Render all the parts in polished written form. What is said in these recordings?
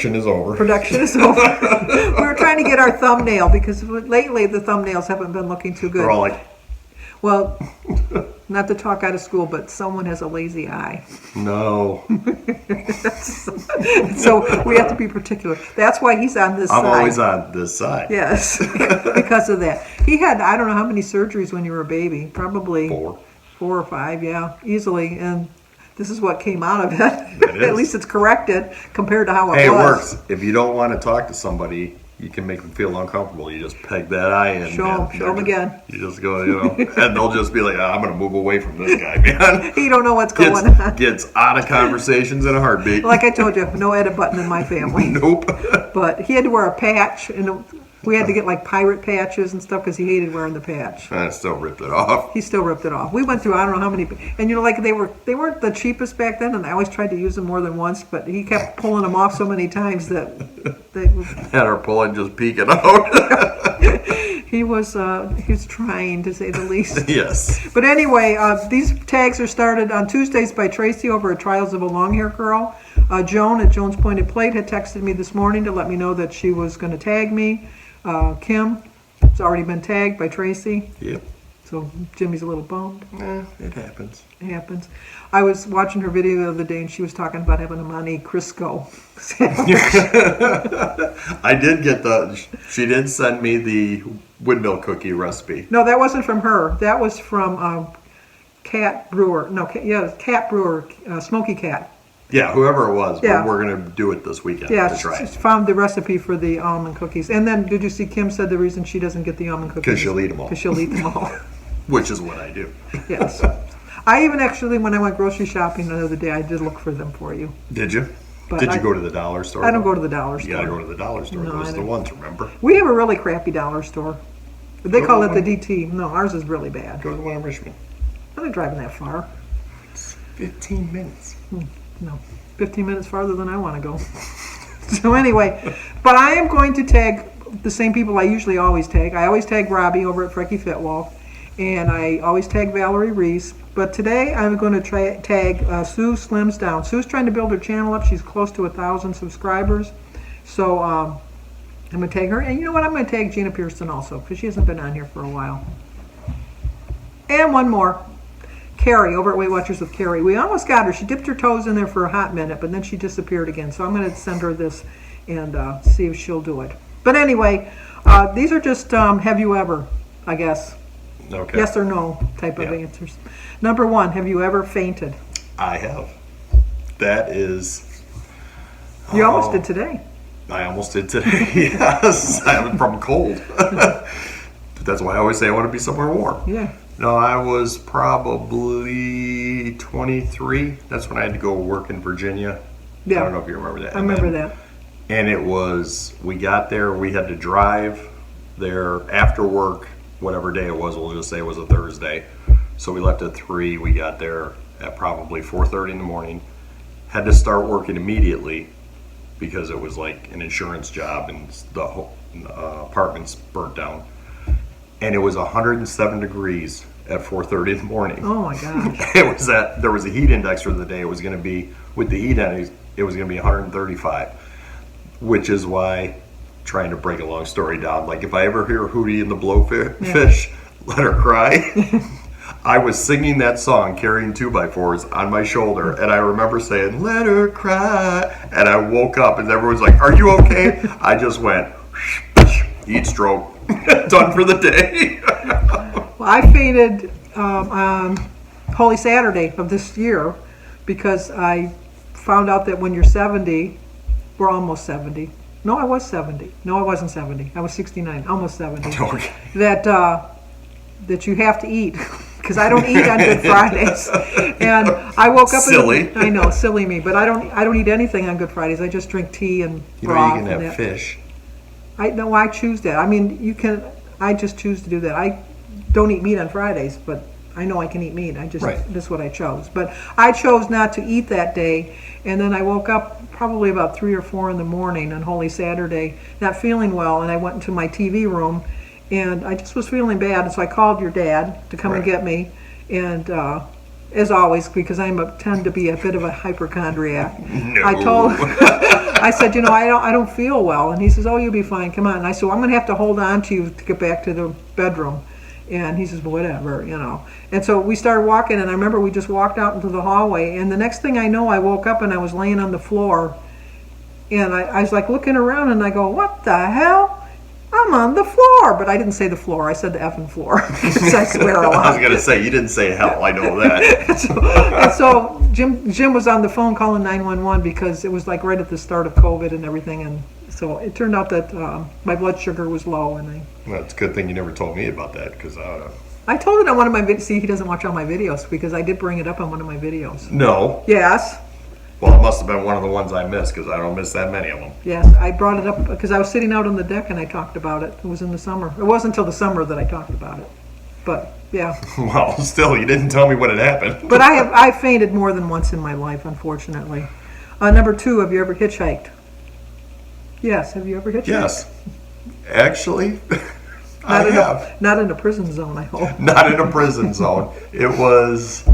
Production is over. Production is over. We were trying to get our thumbnail because lately the thumbnails haven't been looking too good. We're all like, well, not to talk out of school, but someone has a lazy eye. no. So we have to be particular. That's why he's on this side. I'm always on this side. Yes, because of that. He had, I don't know how many surgeries when you were a baby. Probably 4 or 5, yeah, easily. And this is what came out of it. At least it's corrected compared to how it was. Hey, it works. If you don't want to talk to somebody, you can make them feel uncomfortable. You just peg that eye in. Show them again. You just go, and they'll just be like, I'm going to move away from this guy, man. You don't know what's going on. Gets out of conversations in a heartbeat. Like I told you, no edit button in my family. Nope. But he had to wear a patch, and we had to get like pirate patches and stuff because he hated wearing the patch. I still ripped it off. He still ripped it off. We went through I don't know how many, and like they weren't the cheapest back then, and I always tried to use them more than once, but he kept pulling them off so many times that they had her pulling, just peeking out. he was trying, to say the least. Yes. But anyway, these tags are started on Tuesdays by Tracy over at Trials of a Longhaired Girl. Joan at Joan's Pointed Plate had texted me this morning to let me know that she was going to tag me. Kim, it's already been tagged by Tracy. Yep. So Jimmy's a little bummed. It happens. It happens. I was watching her video the other day, and she was talking about having a Monte Crisco sandwich. I did get she did send me the windmill cookie recipe. No, that wasn't from her. That was from Cat Brewer. No, Cat Brewer, Smoky Cat. Yeah, whoever it was. Yeah. But we're going to do it this weekend. Yeah, to try. She found the recipe for the almond cookies. And then, did you see Kim said the reason she doesn't get the almond cookies? Because she'll eat them all. Because she'll eat them all. Which is what I do. Yes. I even actually, when I went grocery shopping the other day, I did look for them for you. Did you? But did you go to the dollar store? I don't go to the dollar store. You got to go to the dollar store. No, Those are the ones, remember? We have a really crappy dollar store. They call it the DT. No, ours is really bad. Go to the one in Richmond. I'm not driving that far. It's 15 minutes. No, 15 minutes farther than I want to go. So anyway, but I am going to tag the same people I usually always tag. I always tag Robbie over at Frekifitwolf, and I always tag Valerie Reese. But today I'm going to tag Sue Slims Down. Sue's trying to build her channel up. She's close to 1,000 subscribers. So I'm going to tag her. And you know what? I'm going to tag Gina Pearson also, because she hasn't been on here for a while. And one more. Carrie, over at Weight Watchers with Carrie. We almost got her. She dipped her toes in there for a hot minute, but then she disappeared again. So I'm going to send her this and see if she'll do it. But anyway, these are just have you ever, I guess. Okay. Yes or no type of answers. Number 1, have you ever fainted? I have. That is... You almost did today. I almost did today, yes. I'm from cold. But that's why I always say I want to be somewhere warm. Yeah. No, I was probably 23. That's when I had to go work in Virginia. Yeah. I don't know if you remember that. I remember that. And it was, we got there, we had to drive there after work, whatever day it was, we'll just say it was a Thursday. So we left at 3, we got there at probably 4:30 in the morning. Had to start working immediately because it was like an insurance job and the whole apartments burnt down. And it was 107 degrees at 4:30 in the morning. Oh my gosh. There was a heat index for the day. It was going to be, with the heat index, it was going to be 135, which is why, trying to break a long story down, like if I ever hear Hootie and the Blowfish, Let Her Cry, I was singing that song, carrying 2x4s on my shoulder, and I remember saying, "Let her cry," and I woke up and everyone's like, "Are you okay?" I just went, heat stroke, done for the day. Well, I fainted on Holy Saturday of this year because I found out that when you're 70, we're almost 70. No, I was 70. No, I wasn't 70. I was 69, almost 70. Okay. That you have to eat because I don't eat on Good Fridays. And I woke up. Silly. I know, silly me, but I don't eat anything on Good Fridays. I just drink tea and broth. You can have fish. I choose that. I mean, you can. I just choose to do that. I don't eat meat on Fridays, but I know I can eat meat. That's what I chose. But I chose not to eat that day, and then I woke up probably about 3 or 4 in the morning on Holy Saturday, not feeling well, and I went into my TV room, and I just was feeling bad, and so I called your dad to come and get me, and as always, because I tend to be a bit of a hypochondriac, No. I said, I don't feel well. And he says, oh, you'll be fine. Come on. And I said, well, I'm going to have to hold on to you to get back to the bedroom. And he says, well, whatever, And so we started walking, and I remember we just walked out into the hallway. And the next thing I know, I woke up and I was laying on the floor. And I was like looking around, and I go, what the hell? I'm on the floor. But I didn't say the floor. I said the effing floor. Because I swear a lot. I was going to say, you didn't say hell. I know that. so Jim was on the phone calling 911 because it was like right at the start of COVID and everything. And so it turned out that my blood sugar was low. Well, it's a good thing you never told me about that because I told it on one of my videos. See, he doesn't watch all my videos because I did bring it up on one of my videos. No. Yes. Well, it must have been one of the ones I missed because I don't miss that many of them. Yes, I brought it up because I was sitting out on the deck and I talked about it. It was in the summer. It wasn't until the summer that I talked about it. But, yeah. Well, still, you didn't tell me what had happened. But I fainted more than once in my life, unfortunately. Number 2, have you ever hitchhiked? Yes, have you ever hitchhiked? Yes. Actually, I have. Not in a prison zone, I hope. Not in a prison zone. It's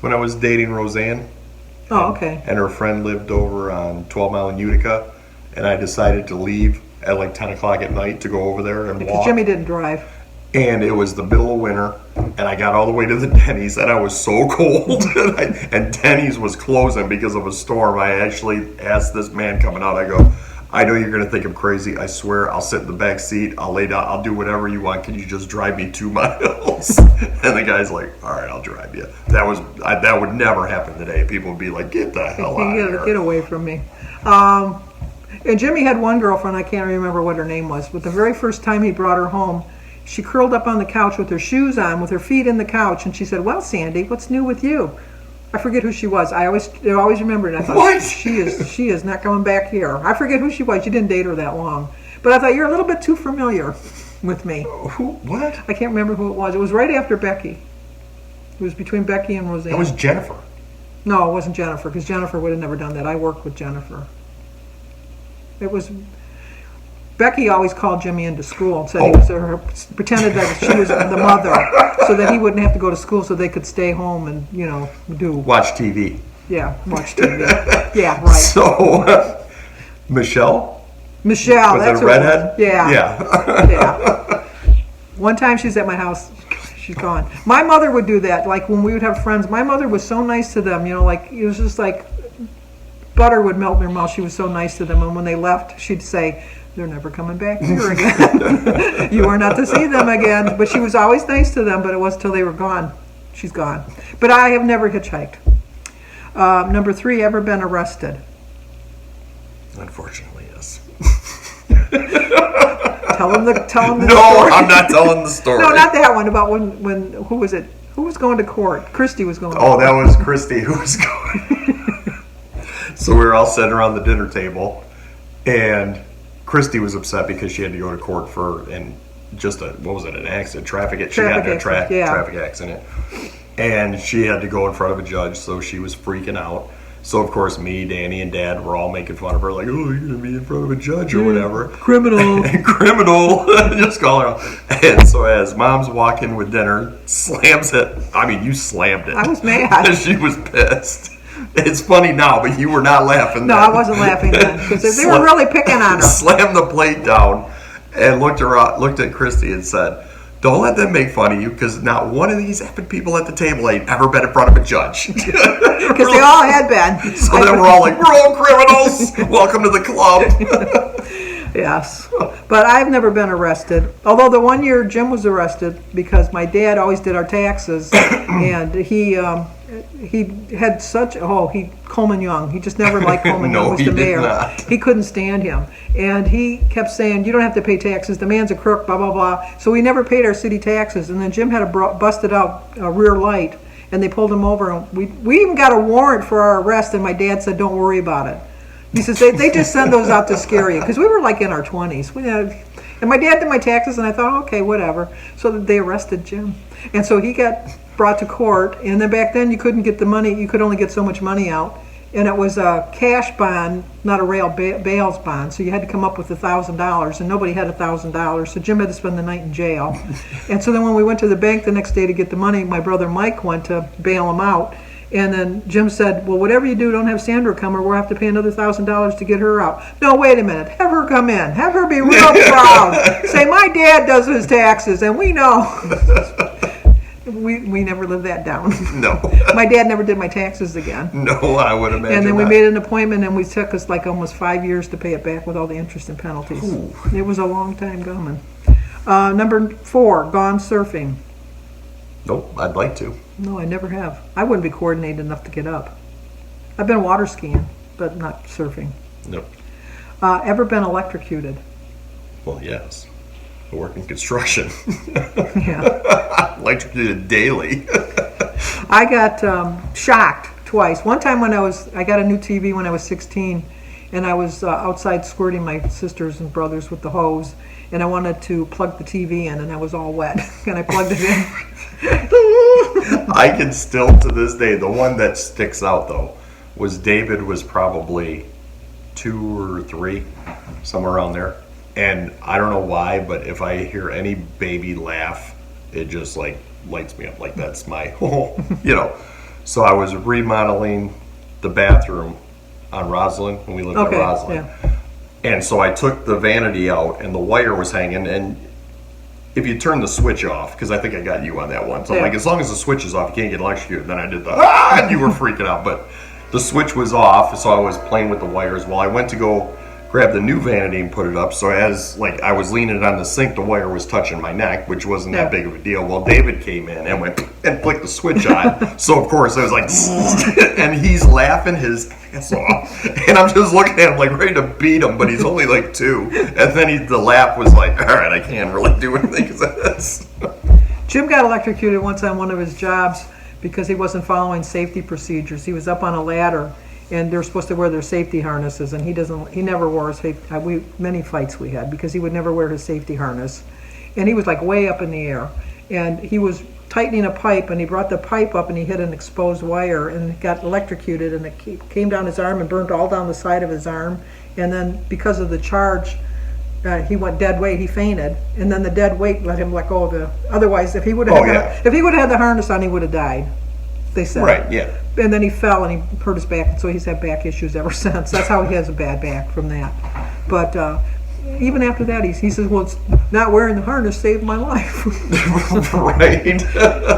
when I was dating Roseanne. Oh, okay. And her friend lived over on 12 Mile in Utica, and I decided to leave at like 10 o'clock at night to go over there and Because walk. Jimmy didn't drive. And it was the middle of winter, and I got all the way to the Denny's, and I was so cold. And Denny's was closing because of a storm. I actually asked this man coming out, I go, I know you're going to think I'm crazy. I swear I'll sit in the back seat. I'll lay down. I'll do whatever you want. Can you just drive me 2 miles? And the guy's like, all right, I'll drive you. That would never happen today. People would be like, get the hell out of here. Get away from me. And Jimmy had one girlfriend, I can't remember what her name was, but the very first time he brought her home, she curled up on the couch with her shoes on, with her feet in the couch, and she said, well, Sandy, what's new with you? I forget who she was. I always remembered it. I thought, what? She is not coming back here. I forget who she was. You didn't date her that long. But I thought, you're a little bit too familiar with me. Who? What? I can't remember who it was. It was right after Becky. It was between Becky and Roseanne. That was Jennifer. No, it wasn't Jennifer, because Jennifer would have never done that. I worked with Jennifer. It was... Becky always called Jimmy into school and said he was pretended that she was the mother so that he wouldn't have to go to school so they could stay home and, Watch TV. Yeah, watch TV. Yeah, right. So, Michelle? Michelle, was that's it a redhead? Yeah. Yeah. Yeah. One time she's at my house, she's gone. My mother would do that, like when we would have friends. My mother was so nice to them, like it was just like butter would melt in her mouth. She was so nice to them, and when they left, she'd say, they're never coming back here again. You are not to see them again. But she was always nice to them, but it was till they were gone. She's gone. But I have never hitchhiked. Number 3, ever been arrested? Unfortunately, yes. Tell them the No, story. I'm not telling the story. No, not that one. About when who was it? Who was going to court? Christy was going to court. Oh, that was Christy who was going. So we were all sitting around the dinner table, and Christy was upset because she had to go to court for an accident, traffic. She got in a traffic accident, and she had to go in front of a judge, so she was freaking out. So of course, me, Danny, and Dad were all making fun of her, like, "Oh, you're gonna be in front of a judge or whatever, criminal, criminal." Just call her out. And so as Mom's walking with dinner, slams it. I mean, you slammed it. I was mad. She was pissed. It's funny now, but you were not laughing No, then. I wasn't laughing then because they were really picking on her. Slammed the plate down and looked at Christy and said, "Don't let them make fun of you, because not one of these effing people at the table ain't ever been in front of a judge." Because they all had been. So then we're all like, "We're all criminals. Welcome to the club." Yes, but I've never been arrested. Although the one year Jim was arrested because my dad always did our taxes, and he had Coleman Young. He just never liked Coleman No, Young was he the did mayor. not. He couldn't stand him, and he kept saying, "You don't have to pay taxes. The man's a crook." Blah blah blah. So we never paid our city taxes, and then Jim had a busted out rear light, and they pulled him over, and we even got a warrant for our arrest, and my dad said, "Don't worry about it." He says, they just send those out to scare you, because we were like in our 20s. And my dad did my taxes, and I thought, okay, whatever. So they arrested Jim. And so he got brought to court, and then back then you couldn't get the money, you could only get so much money out. And it was a cash bond, not a rail bails bond, so you had to come up with $1,000, and nobody had $1,000, so Jim had to spend the night in jail. And so then when we went to the bank the next day to get the money, my brother Mike went to bail him out, And then Jim said, well, whatever you do, don't have Sandra come or we'll have to pay another $1,000 to get her out. No, wait a minute. Have her come in. Have her be real proud. Say, my dad does his taxes, and we know. We never lived that down. No. My dad never did my taxes again. No, I would imagine. And then we not. made an appointment, and we took us like almost 5 years to pay it back with all the interest and penalties. Ooh. It was a long time coming. Number 4, gone surfing. Nope, I'd like to. No, I never have. I wouldn't be coordinated enough to get up. I've been water skiing, but not surfing. Nope. Ever been electrocuted? Well, yes. I work in construction. Yeah. Electrocuted daily. I got shocked twice. One time when I got a new TV when I was 16, and I was outside squirting my sisters and brothers with the hose, and I wanted to plug the TV in, and I was all wet, and I plugged it in. I can still, to this day, the one that sticks out, though, was David was probably 2 or 3, somewhere around there. And I don't know why, but if I hear any baby laugh, it just like lights me up. Like that's my, you know. So I was remodeling the bathroom on Roslyn when we lived in Roslyn. Yeah. And so I took the vanity out and the wire was hanging. And if you turn the switch off, because I think I got you on that one. So I'm like, as long as the switch is off, you can't get electrocuted. Then I did the, and you were freaking out. But the switch was off, so I was playing with the wires. Well, I went to go grab the new vanity and put it up. So as like I was leaning on the sink, the wire was touching my neck, which wasn't that big of a deal. Well, David came in and went and flicked the switch on. So of course I was like, and he's laughing his ass off, and I'm just looking at him like ready to beat him, but he's only like 2. And then the laugh was like, all right, I can't really do anything because of this. Jim got electrocuted once on one of his jobs because he wasn't following safety procedures. He was up on a ladder, and they're supposed to wear their safety harnesses, and he never wore his safety. Many fights we had because he would never wear his safety harness, and he was like way up in the air, and he was tightening a pipe, and he brought the pipe up and he hit an exposed wire and got electrocuted, and it came down his arm and burned all down the side of his arm, and then because of the charge, he went dead weight. He fainted, and then the dead weight let him let go of the. Otherwise, if he would have had the harness on, he would have died. They said. Right. Yeah. And then he fell and he hurt his back, and so he's had back issues ever since. That's how he has a bad back from that. But even after that, he says, well, it's not wearing the harness saved my life. Right.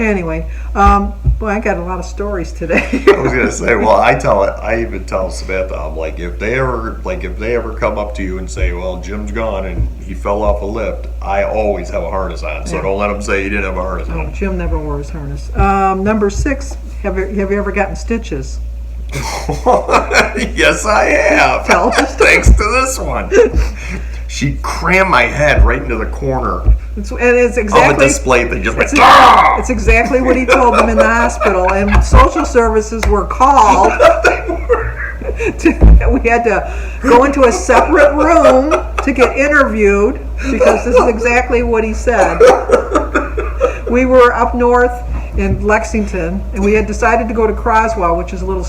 Anyway, boy, I got a lot of stories today. I was gonna say, well, I even tell Samantha, I'm like, if they ever come up to you and say, well, Jim's gone and he fell off a lift, I always have a harness on, so don't let them say you didn't have a harness on. Jim never wore his harness. Number 6, have you ever gotten stitches? Yes, I have. Tell us. Thanks to this one. She crammed my head right into the corner It's of a exactly. display thing. Just went, It's exactly what he told them in the hospital, and social services were called. We had to go into a separate room to get interviewed because this is exactly what he said. We were up north in Lexington, and we had decided to go to Croswell, which is a little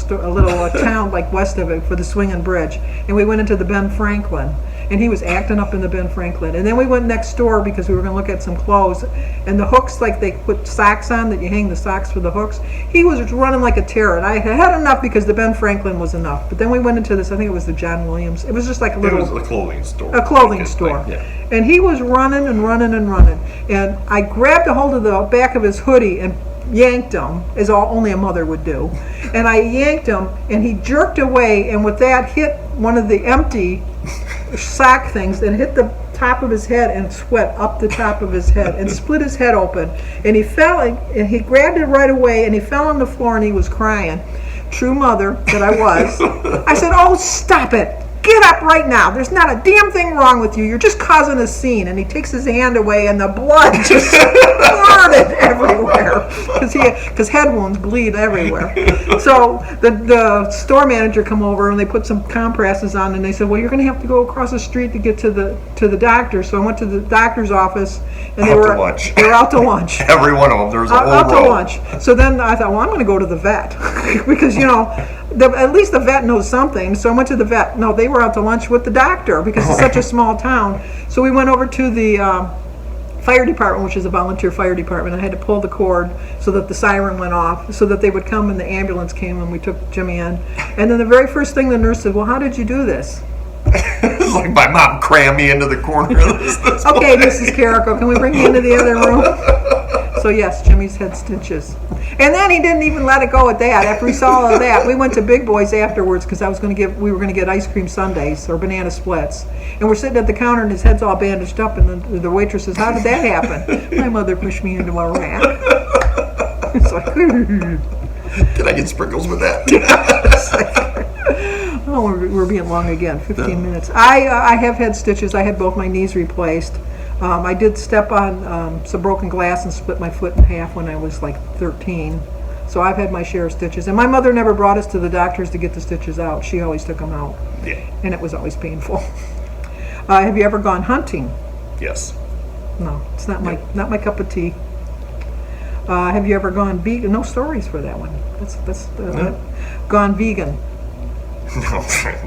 town like west of it, for the Swinging Bridge, and we went into the Ben Franklin. And he was acting up in the Ben Franklin. And then we went next door because we were going to look at some clothes. And the hooks, like they put socks on, that you hang the socks for the hooks, he was running like a terror. And I had enough because the Ben Franklin was enough. But then we went into this, I think it was the John Williams. It was just like a little... It was a clothing store. A clothing store. Yeah. And he was running and running and running. And I grabbed a hold of the back of his hoodie and yanked him, as only a mother would do. And I yanked him, and he jerked away, and with that hit one of the empty sock things and hit the top of his head and sweat up the top of his head and split his head open. And he fell, and he grabbed it right away, and he fell on the floor, and he was crying. True mother that I was. I said, oh, stop it. Get up right now. There's not a damn thing wrong with you. You're just causing a scene. And he takes his hand away, and the blood just squirted everywhere because head wounds bleed everywhere. So the store manager come over, and they put some compresses on, and they said, well, you're going to have to go across the street to get to the doctor. So I went to the doctor's office, and they were out to lunch. Every one of them. There was a whole out row. to lunch. So then I thought, well, I'm going to go to the vet because at least the vet knows something. So I went to the vet. No, they were out to lunch with the doctor because it's such a small town. So we went over to the fire department, which is a volunteer fire department. I had to pull the cord so that the siren went off, so that they would come and the ambulance came and we took Jimmy in. And then the very first thing the nurse said, well, how did you do this? It's like my mom crammed me into the corner of this Okay, Mrs. Carrico, can we bring you into the other room? So yes, Jimmy's had stitches. And then he didn't even let it go at that. After he saw all of that, we went to Big Boys afterwards because we were going to get ice cream sundaes or banana splits. And we're sitting at the counter and his head's all bandaged up and the waitress says, how did that happen? My mother pushed me into a rack. It's like, can I get sprinkles with that? oh, we're being long again, 15 minutes. I have had stitches. I had both my knees replaced. I did step on some broken glass and split my foot in half when I was like 13. So I've had my share of stitches. And my mother never brought us to the doctors to get the stitches out. She always took them out. Yeah. And it was always painful. Have you ever gone hunting? Yes. No, it's not my cup of tea. Have you ever gone vegan? No stories for that one. That's gone vegan.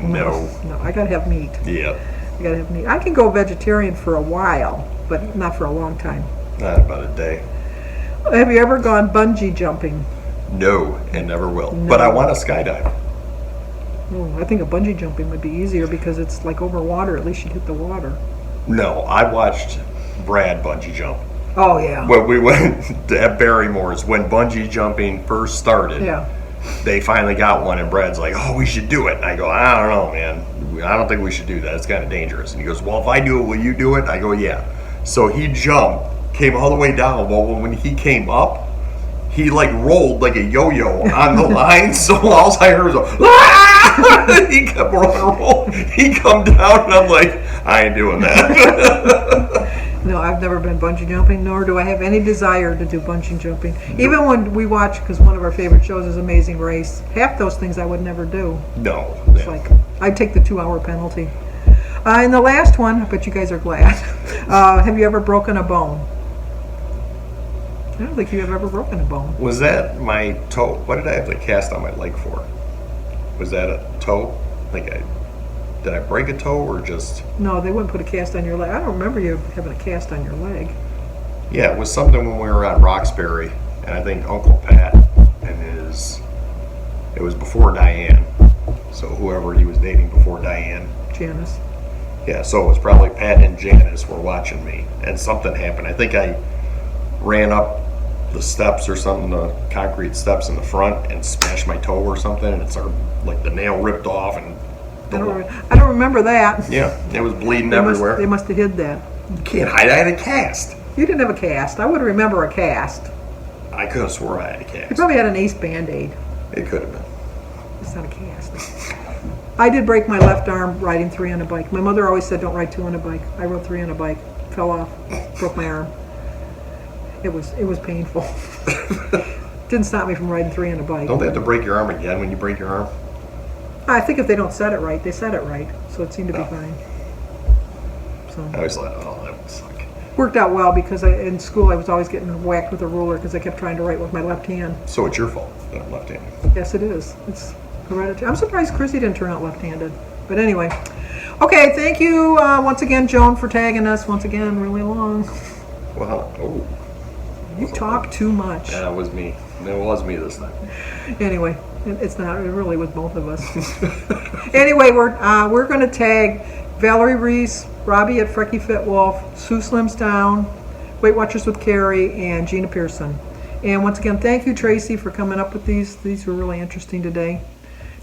No. No, I gotta have meat. Yeah. I gotta have meat. I can go vegetarian for a while, but not for a long time. Not about a day. Have you ever gone bungee jumping? No, and never will. No. But I want to skydive. Oh, I think a bungee jumping would be easier because it's like over water. At least you'd hit the water. No, I watched Brad bungee jump. Oh yeah. When we went at Barrymore's, when bungee jumping first started, Yeah. they finally got one, and Brad's like, oh, we should do it. And I go, I don't know, man. I don't think we should do that. It's kind of dangerous. And he goes, well, if I do it, will you do it? I go, yeah. So he jumped, came all the way down. Well, when he came up, he like rolled like a yo-yo on the line. So all I heard was, ah! He kept rolling. He come down, and I'm like, I ain't doing that. No, I've never been bungee jumping, nor do I have any desire to do bungee jumping. Even when we watch, because one of our favorite shows is Amazing Race, half those things I would never do. No. It's like, I'd take the 2-hour penalty. And the last one, I bet you guys are glad. Have you ever broken a bone? I don't think you have ever broken a bone. Was that my toe? What did I have the cast on my leg for? Was that a toe? Did I break a toe or just? No, they wouldn't put a cast on your leg. I don't remember you having a cast on your leg. Yeah, it was something when we were on Roxbury, and I think Uncle Pat and it was before Diane, so whoever he was dating before Diane. Janice. Yeah, so it was probably Pat and Janice were watching me, and something happened. I think I ran up the steps or something, the concrete steps in the front, and smashed my toe or something, and it started, like, the nail ripped off, and I don't remember that. yeah, it was bleeding everywhere. They must have hid that. You can't hide. I had a cast. You didn't have a cast. I would remember a cast. I could have swore I had a You cast. probably had an ace Band-Aid. It could have been. It's not a cast. I did break my left arm riding 3 on a bike. My mother always said don't ride 2 on a bike. I rode 3 on a bike, fell off, broke my arm. It was painful. Didn't stop me from riding 3 on a bike. Don't they have to break your arm again when you break your arm? I think if they don't set it right, they set it right, so it seemed to be fine. So I was like, oh, that would suck. worked out well because in school I was always getting whacked with a ruler because I kept trying to write with my left hand. So it's your fault that I'm left-handed. Yes, it is. It's hereditary. I'm surprised Chrissy didn't turn out left-handed. But anyway. Okay, thank you once again, Joan, for tagging us. Once again, really long. Well, oh. You talk too much. That was me. It was me this time. Anyway, it's not. It really was both of us. Anyway, we're going to tag Valerie Reese, Robbie at Frekifitwolf, Sue Slims Down, Weight Watchers with Carrie, and Gina Pearson. And once again, thank you, Tracy, for coming up with these. These were really interesting today.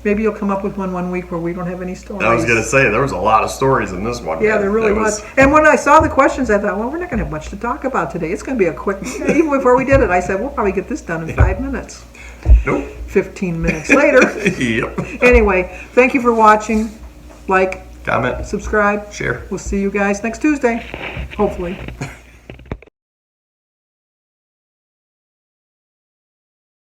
Maybe you'll come up with one week where we don't have any stories. I was going to say, there was a lot of stories in this one. Yeah, there really was. And when I saw the questions, I thought, well, we're not going to have much to talk about today. It's going to be a quick, even before we did it, I said, we'll probably get this done in 5 minutes. Nope. 15 minutes later. Yep. Anyway, thank you for watching. Like, comment, subscribe. share. We'll see you guys next Tuesday, hopefully.